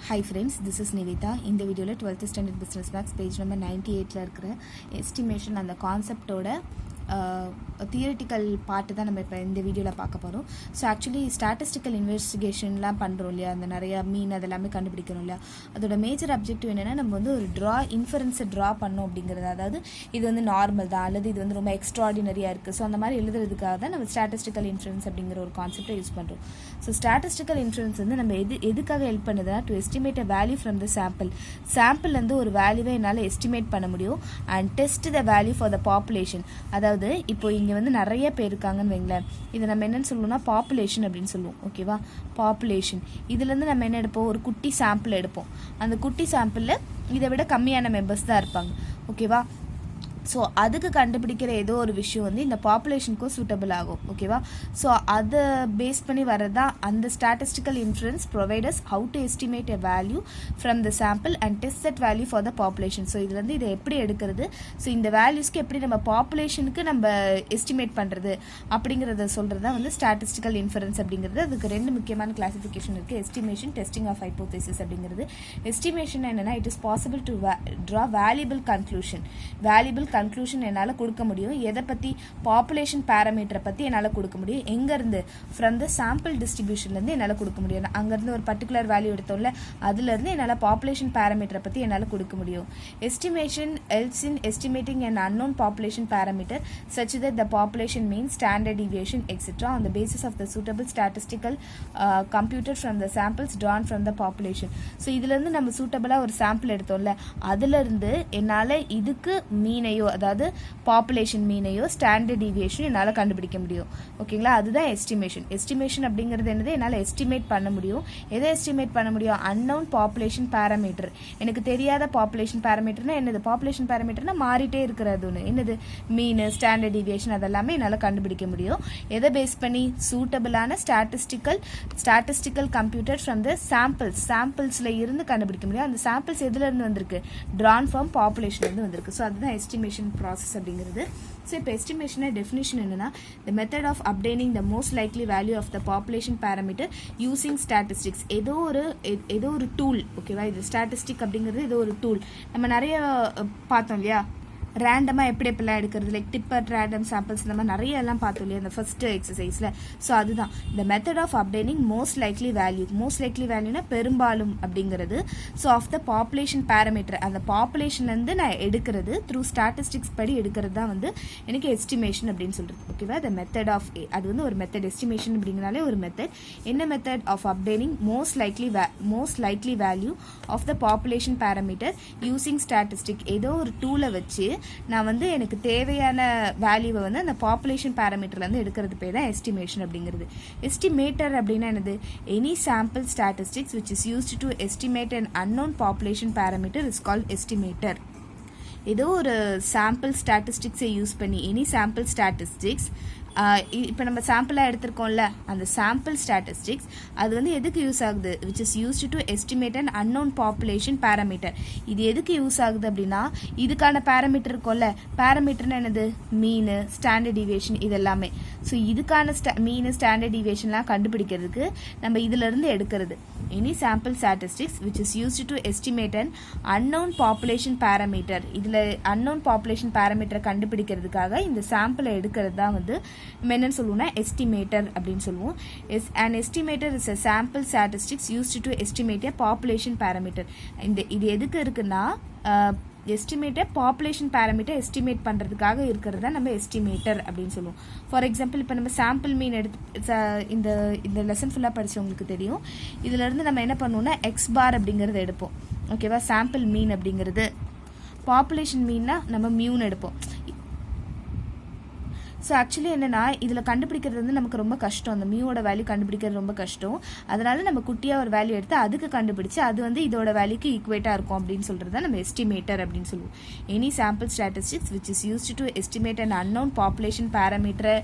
Hi friends, this is Nivita. இந்த வீடியோவில் 12th standard business maths page number 98ல இருக்கிற estimation அந்த கான்செப்டோட தியரிட்டிக்கல் பார்ட்டு தான் நம்ம இப்போ இந்த வீடியோவில் பார்க்க போகிறோம். ஸோ ஆக்சுவலி ஸ்டாட்டிஸ்டிக்கல் இன்வெஸ்டிகேஷன்லாம் பண்ணுறோம் இல்லையா, அந்த நிறையா மீன் அதெல்லாமே கண்டுபிடிக்கணும் இல்லையா, அதோட மேஜர் அப்ஜெக்டிவ் என்னென்னா நம்ம வந்து ஒரு இன்ஃபரன்ஸை ட்ரா பண்ணோம் அப்படிங்கிறது. அதாவது இது வந்து நார்மல் தான் அல்லது இது வந்து ரொம்ப எக்ஸ்ட்ராடினரியாக இருக்குது. ஸோ அந்த மாதிரி எழுதுறதுக்காக தான் நம்ம ஸ்டாட்டிஸ்டிக்கல் இன்ஃபரன்ஸ் அப்படிங்கிற ஒரு கான்செப்டை யூஸ் பண்ணுறோம். ஸோ ஸ்டாட்டிஸ்டிக்கல் இன்ஃபரன்ஸ் வந்து நம்ம எதுக்காக ஹெல்ப் பண்ணுதுன்னா to estimate a value from the சாம்பிள்லேருந்து ஒரு வேல்யூவை என்னால் எஸ்டிமேட் பண்ண முடியும் and test the value for the population. அதாவது இப்போ இங்கே வந்து நிறைய பேர் இருக்காங்கன்னு வைங்களேன், இதை நம்ம என்னன்னு சொல்லுவோம்னா பாப்புலேஷன் அப்படின்னு சொல்லுவோம். ஓகேவா, பாப்புலேஷன். இதுலேருந்து நம்ம என்ன எடுப்போம், ஒரு குட்டி சாம்பிள் எடுப்போம். அந்த குட்டி சாம்பிளில் இதை விட கம்மியான மெம்பர்ஸ் தான் இருப்பாங்க. ஓகேவா, ஸோ அதுக்கு கண்டுபிடிக்கிற ஏதோ ஒரு விஷயம் வந்து இந்த பாப்புலேஷனுக்கும் சூட்டபிள் ஆகும். ஓகேவா, ஸோ அதை பேஸ் பண்ணி வரதான் அந்த statistical inference providers how to estimate a value from the sample and test that value for the population. So இதுலேருந்து இதை எப்படி எடுக்கிறது, ஸோ இந்த வேல்யூஸ்க்கு எப்படி நம்ம பாப்புலேஷனுக்கு நம்ம எஸ்டிமேட் பண்ணுறது அப்படிங்கிறத சொல்கிறது தான் வந்து ஸ்டாட்டிஸ்டிக்கல் இன்ஃபரன்ஸ் அப்படிங்கிறது. அதுக்கு ரெண்டு முக்கியமான கிளாசிஃபிகேஷன் இருக்குது, எஸ்டிமேஷன், டெஸ்டிங் ஆஃப் ஹைப்போதேசிஸ் அப்படிங்கிறது. எஸ்டிமேஷன் என்னென்னா it is possible to draw valuable conclusion என்னால் கொடுக்க முடியும். எதை பற்றி, பாப்புலேஷன் பேராமீட்டரை பற்றி என்னால் கொடுக்க முடியும். எங்கேருந்து, ஃப்ரம் த சாம்பிள் டிஸ்ட்ரிபியூஷன்லேருந்து என்னால் கொடுக்க முடியும். அங்கேருந்து ஒரு பர்டிகுலர் வேல்யூ எடுத்தோம்ல, அதுலேருந்து என்னால் பாப்புலேஷன் பேராமீட்டரை பற்றி என்னால் கொடுக்க முடியும். Estimation helps in estimating an unknown population parameter such that the population mean, standard deviation, etc. on the basis of the suitable statistical computed from the samples drawn from the population. So இதுலேருந்து நம்ம சூட்டபிளாக ஒரு sample எடுத்தோம்ல, அதுலேருந்து என்னால் இதுக்கு மீனையோ அதாவது population மீனையோ standard deviation என்னால் கண்டுபிடிக்க முடியும். ஓகேங்களா, அதுதான் எஸ்டிமேஷன். எஸ்டிமேஷன் அப்படிங்கிறது என்னது, என்னால் எஸ்டிமேட் பண்ண முடியும். எதை எஸ்டிமேட் பண்ண முடியும், அன்னவுன் பாப்புலேஷன் பேராமீட்டர். எனக்கு தெரியாத பாப்புலேஷன் பேராமீட்டர்னா என்னது, பாப்புலேஷன் பேராமீட்டர்னா மாறிட்டே இருக்கிறது ஒன்று, என்னது மீன், ஸ்டாண்டர்ட் டீவியேஷன், அதெல்லாமே என்னால் கண்டுபிடிக்க முடியும். எதை பேஸ் பண்ணி, சூட்டபிளான ஸ்டாட்டிஸ்டிக்கல் கம்ப்யூட்டர் ஃப்ரம் த சாம்பிள்ஸில் இருந்து கண்டுபிடிக்க முடியும். அந்த சாம்பிள்ஸ் எதுலேருந்து வந்திருக்கு, ட்ரான் ஃப்ரம் பாப்புலேஷன்லேருந்து வந்திருக்கு. ஸோ அதுதான் எஸ்டிமேஷன் ப்ராசஸ் அப்படிங்கிறது. ஸோ இப்போ எஸ்டிமேஷனை டெஃபினிஷன் என்னன்னா, the method of obtaining the most likely value of the population parameter using statistics. ஏதோ ஒரு டூல். ஓகேவா, இது ஸ்டாட்டிஸ்டிக் அப்படிங்கிறது ஏதோ ஒரு டூல். நம்ம நிறைய பார்த்தோம் இல்லையா, ரேண்டமாக எப்படிலாம் எடுக்கிறது, லைக் டிப்பர் ரேண்டம் சாம்பிள்ஸ், இந்த மாதிரி நிறைய எல்லாம் பார்த்தோம் இல்லையா அந்த ஃபர்ஸ்ட் எக்ஸசைஸில். ஸோ அதுதான் இந்த method of obtaining most likely வேல்யூனா பெரும்பாலும் அப்படிங்கிறது. So of the population parameter, அந்த பாப்புலேஷன்லேருந்து நான் எடுக்கிறது த்ரூ ஸ்டாட்டிஸ்டிக்ஸ் படி எடுக்கிறது தான் வந்து எனக்கு எஸ்டிமேஷன் அப்படின்னு சொல்கிறது. ஓகேவா, த மெத்தட் ஆஃப், அது வந்து ஒரு மெத்தட். எஸ்டிமேஷன் அப்படிங்கிறனாலே ஒரு மெத்தட். என்ன method of obtaining most likely value of the population parameter using statistic. ஏதோ ஒரு டூலை வச்சு நான் வந்து எனக்கு தேவையான வேல்யூவை வந்து அந்த பாப்புலேஷன் பேராமீட்டர்லேருந்து எடுக்கிறது பேர் தான் எஸ்டிமேஷன் அப்படிங்கிறது. எஸ்டிமேட்டர் அப்படின்னா என்னது, any sample statistics which is used to estimate an unknown population parameter is called estimator. ஏதோ ஒரு சாம்பிள் ஸ்டாட்டிஸ்டிக்ஸை யூஸ் பண்ணி, எனி சாம்பிள் ஸ்டாட்டிஸ்டிக்ஸ், இப்போ நம்ம சாம்பிளாக எடுத்திருக்கோம்ல, அந்த சாம்பிள் ஸ்டாட்டிஸ்டிக்ஸ் அது வந்து எதுக்கு யூஸ் ஆகுது, which is used to estimate an unknown population parameter. இது எதுக்கு யூஸ் ஆகுது அப்படின்னா, இதுக்கான பேராமீட்டர் இருக்கும்ல, பேராமீட்டர்னா என்னது, மீன், ஸ்டாண்டர்ட் டீவியேஷன், இது எல்லாமே. ஸோ இதுக்கான மீன், ஸ்டாண்டர்ட் டீவியேஷன்லாம் கண்டுபிடிக்கிறதுக்கு நம்ம இதிலிருந்து எடுக்கிறது. Any sample statistics which is used to estimate an unknown population parameter. இதில் அன்னோன் பாப்புலேஷன் பேராமீட்டரை கண்டுபிடிக்கிறதுக்காக இந்த சாம்பிளை எடுக்கிறது தான் வந்து நம்ம என்னன்னு சொல்லுவோம்னா எஸ்டிமேட்டர் அப்படின்னு சொல்லுவோம். An estimator is a sample statistics used to estimate a population parameter. இது எதுக்கு இருக்குன்னா, எஸ்டிமேட்டர் பாப்புலேஷன் பேராமீட்டர் எஸ்டிமேட் பண்ணுறதுக்காக இருக்கிறது தான் நம்ம எஸ்டிமேட்டர் அப்படின்னு சொல்லுவோம். ஃபார் எக்ஸாம்பிள், இப்போ நம்ம சாம்பிள் மீன் எடுத்து இந்த லெசன் ஃபுல்லாக படித்தவங்களுக்கு தெரியும். இதிலேருந்து நம்ம என்ன பண்ணுவோம்னா எக்ஸ் பார் அப்படிங்கிறத எடுப்போம். ஓகேவா, சாம்பிள் மீன் அப்படிங்கிறது. பாப்புலேஷன் மீன்னா நம்ம மியூன்னு எடுப்போம். ஸோ ஆக்சுவலி என்னென்னா, இதில் கண்டுபிடிக்கிறது வந்து நமக்கு ரொம்ப கஷ்டம், அந்த மியூவோட வேல்யூ கண்டுபிடிக்கிறது ரொம்ப கஷ்டம். அதனால நம்ம குட்டியாக ஒரு வேல்யூ எடுத்து அதுக்கு கண்டுபிடிச்சு அது வந்து இதோட வேல்யூக்கு ஈக்குவேட்டாக இருக்கும் அப்படின்னு சொல்கிறது தான் நம்ம எஸ்டிமேட்டர் அப்படின்னு சொல்லுவோம். Any sample statistics which is used to estimate an unknown population பேராமீட்டரை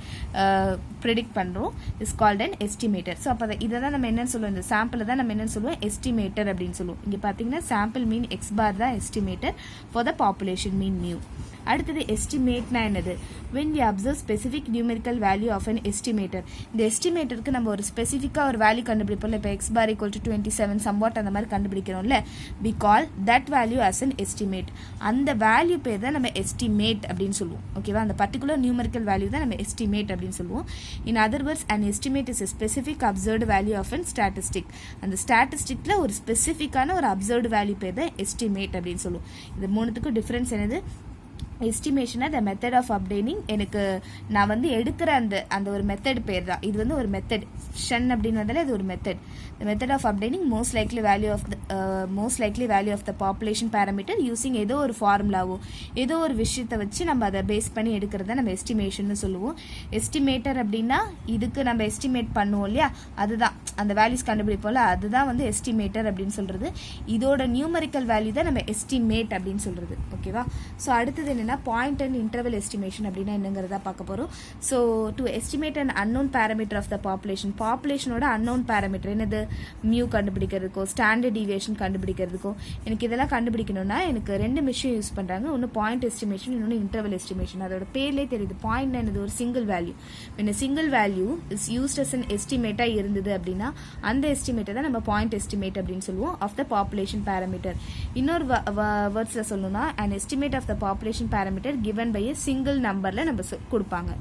ப்ரிடிக்ட் பண்ணுறோம் is called an estimator. So அப்போ இதை தான் நம்ம என்னென்னு சொல்லுவோம், இந்த சாம்பிளை தான் நம்ம என்னென்னு சொல்லுவோம், எஸ்டிமேட்டர் அப்படின்னு சொல்லுவோம். இங்கே பார்த்தீங்கன்னா சாம்பிள் மீன் எக்ஸ் பார் தான் estimator for the population mean mu. அடுத்தது எஸ்டிமேட்னா என்னது, when we observe specific numerical value of an estimator. இந்த எஸ்டிமேட்டருக்கு நம்ம ஒரு ஸ்பெசிஃபிக்காக ஒரு வேல்யூ கண்டுபிடிப்போம்ல, இப்போ X bar equal to 27 somewhat அந்த மாதிரி கண்டுபிடிக்கிறோம்ல, we call that value as an estimate. அந்த வேல்யூ பேர் தான் நம்ம எஸ்டிமேட் அப்படின்னு சொல்லுவோம். ஓகேவா, அந்த பர்டிகுலர் நியூமெரிக்கல் வேல்யூ தான் நம்ம எஸ்டிமேட் அப்படின்னு சொல்லுவோம். In other words an estimate is a specific observed value of an statistic. அந்த ஸ்டாட்டிஸ்டிக்ல ஒரு ஸ்பெசிஃபிக்கான ஒரு அப்சர்வ்டு வேல்யூ பேர் தான் எஸ்டிமேட் அப்படின்னு சொல்லுவோம். இது மூணுத்துக்கும் டிஃபரன்ஸ் என்னது? எஸ்டிமேஷனை த மெத்தட் ஆஃப் அப்டேனிங், எனக்கு நான் வந்து எடுக்கிற அந்த ஒரு மெத்தட் பேர் தான் இது வந்து ஒரு மெத்தட். ஷன் அப்படின்னு வந்தாலே இது ஒரு method. The method of obtaining most likely value of the population parameter using ஏதோ ஒரு ஃபார்முலாவோ ஏதோ ஒரு விஷயத்தை வச்சு நம்ம அதை பேஸ் பண்ணி எடுக்கிறத நம்ம எஸ்டிமேஷன் சொல்லுவோம். எஸ்டிமேட்டர் அப்படின்னா இதுக்கு நம்ம எஸ்டிமேட் பண்ணுவோம் இல்லையா, அதுதான் அந்த வேல்யூஸ் கண்டுபிடிப்போம்ல, அதுதான் வந்து எஸ்டிமேட்டர் அப்படின்னு சொல்றது. இதோட நியூமரிக்கல் வேல்யூ தான் நம்ம எஸ்டிமேட் அப்படின்னு சொல்றது. ஓகேவா, ஸோ அடுத்தது என்ன, பாயிண்ட் அண்ட் இன்டர்வல் எஸ்டிமேஷன் அப்படின்னா என்னங்கிறத பார்க்க போறோம். So to estimate and unknown parameter of the பாப்புலேஷனோட அன்னோன் பேராமீட்டர் என்னது, மியூ கண்டுபிடிக்கிறதுக்கோ ஸ்டாண்டர்ட் டீவியேஷன் கண்டுபிடிக்கிறதுக்கோ, எனக்கு இதெல்லாம் கண்டுபிடிக்கணும்னா எனக்கு ரெண்டு விஷயம் யூஸ் பண்றாங்க. ஒன்று பாயிண்ட் எஸ்டிமேஷன், இன்னொன்று இன்டர்வல் எஸ்டிமேஷன். அதோட பேர்லேயே தெரியுது, பாயிண்ட் என்னது, ஒரு single value. when a single value is used as an estimate இருந்தது அப்படின்னா அந்த எஸ்டிமேட்டை தான் நம்ம பாயிண்ட் எஸ்டிமேட் அப்படின்னு சொல்லுவோம் ஆஃப் த பாப்புலேஷன் பேராமீட்டர். இன்னொரு வேர்ட்ஸ்ல சொல்லணும்னா an estimate of the population parameter given by a single numberல நம்ம கொடுப்பாங்க.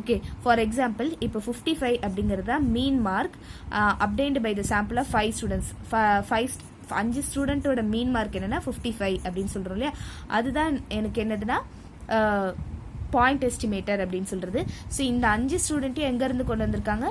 ஓகே, ஃபார் எக்ஸாம்பிள் இப்போ 55 அப்படிங்கிறதா mean mark obtained by the sample of 5 students. 5 ஸ்டூடெண்ட்டோட மீன் மார்க் என்னன்னா 55 அப்படின்னு சொல்றோம் இல்லையா, அதுதான் எனக்கு என்னதுன்னா பாயிண்ட் எஸ்டிமேட்டர் அப்படின்னு சொல்றது. ஸோ இந்த 5 ஸ்டூடெண்ட்டையும் எங்க இருந்து கொண்டு வந்திருக்காங்க,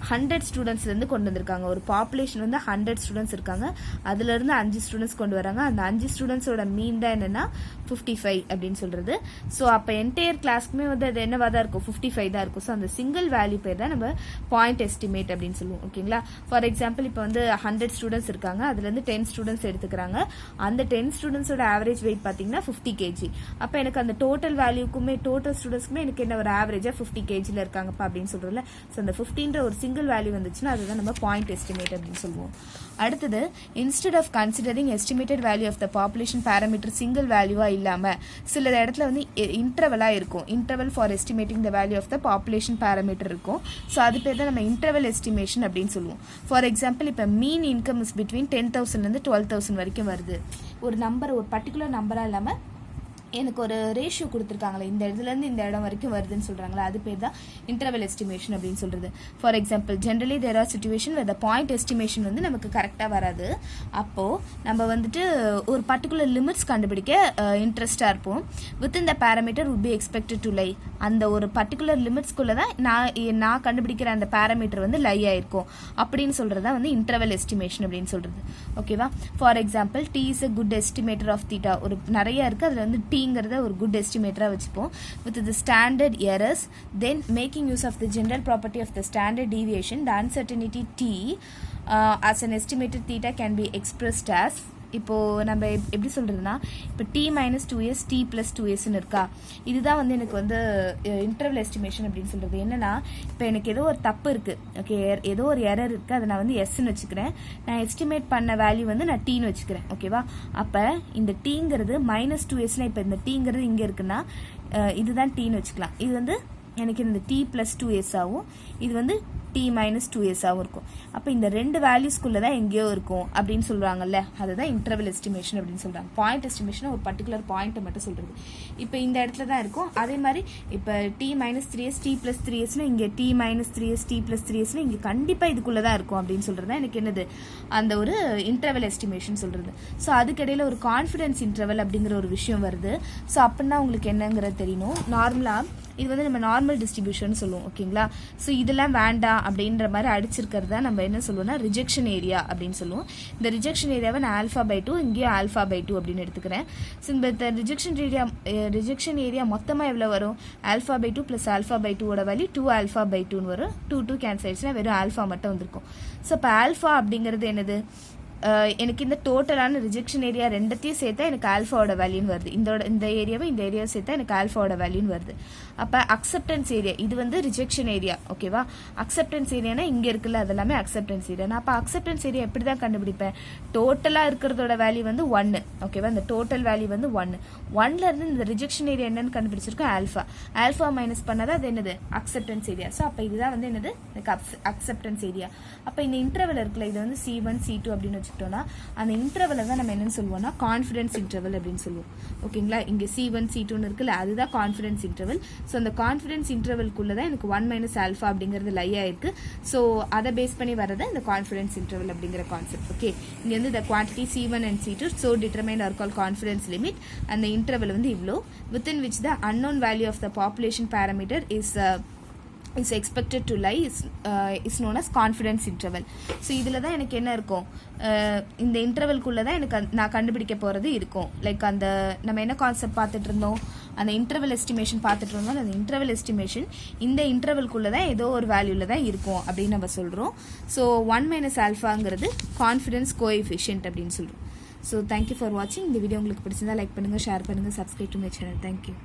100 ஸ்டூடெண்ட்ஸ்லேருந்து கொண்டு வந்திருக்காங்க. ஒரு பாப்புலேஷன் வந்து 100 ஸ்டூடெண்ட்ஸ் இருக்காங்க, அதுலேருந்து 5 ஸ்டூடெண்ட்ஸ் கொண்டு வராங்க. அந்த 5 ஸ்டூடெண்ட்ஸோட மீன் தான் என்னன்னா 55 அப்படின்னு சொல்றது. ஸோ அப்போ என்டையர் கிளாஸ்க்குமே வந்து அது என்னவா தான் இருக்கும், 55 தான் இருக்கும். ஸோ அந்த சிங்கிள் வேல்யூ பேர் தான் நம்ம பாயிண்ட் எஸ்டிமேட் அப்படின்னு சொல்லுவோம். ஓகேங்களா, ஃபார் எக்ஸாம்பிள் இப்போ வந்து 100 ஸ்டூடெண்ட்ஸ் இருக்காங்க, அதுலேருந்து 10 ஸ்டூடெண்ட்ஸ் எடுத்துக்கிறாங்க. அந்த 10 ஸ்டூடெண்ட்ஸோட ஆவரேஜ் வெயிட் பார்த்தீங்கன்னா 50 kg. அப்போ எனக்கு அந்த டோட்டல் வேல்யூக்குமே டோட்டல் ஸ்டூடெண்ட்ஸ்க்குமே எனக்கு என்ன ஒரு ஆவரேஜாக 50 kgல இருக்காங்கப்பா அப்படின்னு சொல்றோம்ல. ஸோ அந்த 15 ஒரு சிங்கிள் வேல்யூ வந்துச்சுன்னா அதுதான் நம்ம பாயிண்ட் எஸ்டிமேட் அப்படின்னு சொல்லுவோம். அடுத்தது, instead of considering estimated value of the population parameter single வேல்யூவா இல்லாம சில இடத்துல வந்து இன்டர்வலா இருக்கும். Interval for estimating the value of the population parameter இருக்கும். ஸோ அது பேர் தான் நம்ம இன்டர்வல் எஸ்டிமேஷன் அப்படின்னு சொல்லுவோம். ஃபார் எக்ஸாம்பிள் இப்போ மீன் இன்கம் இஸ் பிட்வீன் 10,000 12,000 வரைக்கும் வருது. ஒரு நம்பர், ஒரு பர்டிகுலர் நம்பரா இல்லாம எனக்கு ஒரு ரேஷியோ கொடுத்துருக்காங்களே, இந்த இடத்துலேருந்து இந்த இடம் வரைக்கும் வருதுன்னு சொல்கிறாங்களா, அது பேர் தான் இன்டர்வல் எஸ்டிமேஷன் அப்படின்னு சொல்கிறது. For example generally there are situation with point estimation வந்து நமக்கு கரெக்டாக வராது. அப்போது நம்ம வந்துட்டு ஒரு பர்டிகுலர் லிமிட்ஸ் கண்டுபிடிக்க இன்ட்ரெஸ்டாக இருப்போம். Within the parameter would be expected to lie. அந்த ஒரு பர்டிகுலர் லிமிட்ஸ்குள்ளே தான் நான் கண்டுபிடிக்கிற அந்த பேராமீட்டர் வந்து லை ஆயிருக்கும் அப்படின்னு சொல்கிறதா வந்து இன்டர்வல் எஸ்டிமேஷன் அப்படின்னு சொல்கிறது. ஓகேவா, for example T is a good estimator of theta. ஒரு நிறைய இருக்குது, அதில் வந்து ங்கிறத ஒரு குட் எஸ்டிமேட்டரா வச்சுப்போம். With the standard errors, then making use of the general property of the standard deviation, the uncertainty T as an estimated theta can be expressed as. இப்போ நம்ம எப்படி சொல்றதுன்னா, இப்போ டி -2s டி +2sன்னு இருக்கா, இதுதான் வந்து எனக்கு வந்து இன்டர்வல் எஸ்டிமேஷன் அப்படின்னு சொல்றது. என்னன்னா, இப்போ எனக்கு ஏதோ ஒரு தப்பு இருக்கு, ஓகே, ஏதோ ஒரு எரர் இருக்கு, அதை நான் வந்து எஸ்ன்னு வச்சுக்கிறேன். நான் எஸ்டிமேட் பண்ண வேல்யூ வந்து நான் டீன்னு வச்சுக்கிறேன். ஓகேவா, அப்போ இந்த டீங்கிறது -2sனா, இப்போ இந்த டீங்கிறது இங்கே இருக்குன்னா இதுதான் டீன்னு வச்சுக்கலாம். இது வந்து எனக்கு இந்த டி +2s ஆகும், இது வந்து டி -2s ஆகும் இருக்கும். அப்போ இந்த ரெண்டு வேல்யூஸ்குள்ள தான் எங்கேயோ இருக்கும் அப்படின்னு சொல்றாங்கல்ல, அதுதான் இன்டர்வல் எஸ்டிமேஷன் அப்படின்னு சொல்றாங்க. பாயிண்ட் எஸ்டிமேஷன் ஒரு பர்டிகுலர் பாயிண்ட்டை மட்டும் சொல்றது. இப்போ இந்த இடத்துல தான் இருக்கும். அதே மாதிரி இப்போ டி -3s டி +3sனா இங்கே டி -3s டி +3sனா இங்கே கண்டிப்பாக இதுக்குள்ள தான் இருக்கும் அப்படின்னு சொல்றது தான் எனக்கு என்னது அந்த ஒரு இன்டர்வல் எஸ்டிமேஷன் சொல்றது. ஸோ அதுக்கிடையில ஒரு கான்ஃபிடன்ஸ் இன்டர்வல் அப்படிங்கிற ஒரு விஷயம் வருது. ஸோ அப்படின்னா உங்களுக்கு என்னங்கிறது தெரியணும். நார்மலாக இது வந்து நம்ம நார்மல் டிஸ்ட்ரிபியூஷன் சொல்லுவோம். ஓகேங்களா, ஸோ இதெல்லாம் வேண்டாம் அப்படின்ற மாதிரி அடிச்சிருக்கிறது தான் நம்ம என்ன சொல்லுவோம்னா ரிஜெக்ஷன் ஏரியா அப்படின்னு சொல்லுவோம். இந்த ரிஜெக்ஷன் ஏரியாவை நான் α/2 இங்கேயும் α/2 அப்படின்னு எடுத்துக்கிறேன். ஸோ இந்த ரிஜெக்ஷன் ஏரியா மொத்தமாக எவ்வளோ வரும், α/2 + α/2 வேல்யூ 2α/2 வரும். 2 கேன்சல் ஆயிடுச்சுன்னா வெறும் ஆல்ஃபா மட்டும் வந்திருக்கும். ஸோ இப்போ ஆல்ஃபா அப்படிங்கிறது என்னது, எனக்கு இந்த டோட்டலான ரிஜெக்ஷன் ஏரியா ரெண்டத்தையும் சேர்த்தா எனக்கு ஆல்ஃபாவோட வேல்யூன்னு வருது. இந்த ஏரியாவை சேர்த்தா எனக்கு ஆல்ஃபாவோட வேல்யூன்னு வருது. அப்போ அக்செப்டன்ஸ் ஏரியா இது வந்து ரிஜெக்ஷன் ஏரியா. ஓகேவா? அக்செப்டன்ஸ் ஏரியானா இங்கே இருக்குல்ல, அதெல்லாமே அக்செப்டன்ஸ் ஏரியா. நான் அப்போ அக்செப்டன்ஸ் ஏரியா எப்படி தான் கண்டுபிடிப்பேன்? டோட்டலாக இருக்கிறதோட வேல்யூ வந்து 1. ஓகேவா? இந்த டோட்டல் வேல்யூ வந்து 1. 1லேருந்து இந்த ரிஜெக்ஷன் ஏரியா என்னன்னு கண்டுபிடிச்சிருக்கோம்? ஆல்ஃபா மைனஸ் பண்ணாதான் அது என்னது? Acceptance area. ஸோ அப்போ இதுதான் வந்து என்னது? எனக்கு அக்செப்டன்ஸ் ஏரியா. அப்போ இந்த இன்டர்வல் இருக்குல்ல, இது வந்து C1 C2 அப்படின்னு வச்சுக்கிட்டோம்னா அந்த இன்டர்வலை தான் நம்ம என்னன்னு சொல்லுவோம்னா கான்ஃபிடன்ஸ் இன்டர்வல் அப்படின்னு சொல்லுவோம். ஓகேங்களா? இங்கே C1 C2ன்னு இருக்குல்ல, அதுதான் கான்ஃபிடன்ஸ் இன்டர்வல். ஸோ அந்த கான்ஃபிடன்ஸ் இன்டர்வல்குள்ளே தான் எனக்கு 1 மைனஸ் ஆல்ஃபா அப்படிங்கிறது லை ஆயிருக்கு. ஸோ அதை பேஸ் பண்ணி வரது இந்த கான்ஃபிடன்ஸ் இன்டர்வல் அப்படிங்கிற கான்செப்ட். ஓகே, இங்கே வந்து இந்த quantity C1 and C2 so determined or call confidence limit. அந்த இன்டர்வல் வந்து இவ்வளோ within which the unknown value of the population parameter is expected to lie is known as confidence interval. So இதில் தான் எனக்கு என்ன இருக்கும்? இந்த இன்டர்வல்குள்ளே தான் எனக்கு நான் கண்டுபிடிக்க போகிறது இருக்கும். லைக் அந்த நம்ம என்ன கான்செப்ட் பார்த்துட்டு இருந்தோம்? அந்த இன்டர்வல் எஸ்டிமேஷன் பார்த்துட்டு இருந்தோம். அந்த இன்டர்வல் எஸ்டிமேஷன் இந்த இன்டர்வல்குள்ளே தான் ஏதோ ஒரு வேல்யூவில் தான் இருக்கும் அப்படின்னு நம்ம சொல்கிறோம். ஸோ 1 மைனஸ் ஆல்ஃபாங்கிறது கான்ஃபிடன்ஸ் கோஎஃபிஷியன்ட் அப்படின்னு சொல்கிறோம். ஸோ தேங்க்யூ ஃபார் வாட்சிங். இந்த வீடியோ உங்களுக்கு பிடிச்சிருந்தா லைக் பண்ணுங்கள், ஷேர் பண்ணுங்கள், subscribe to my channel. Thank you.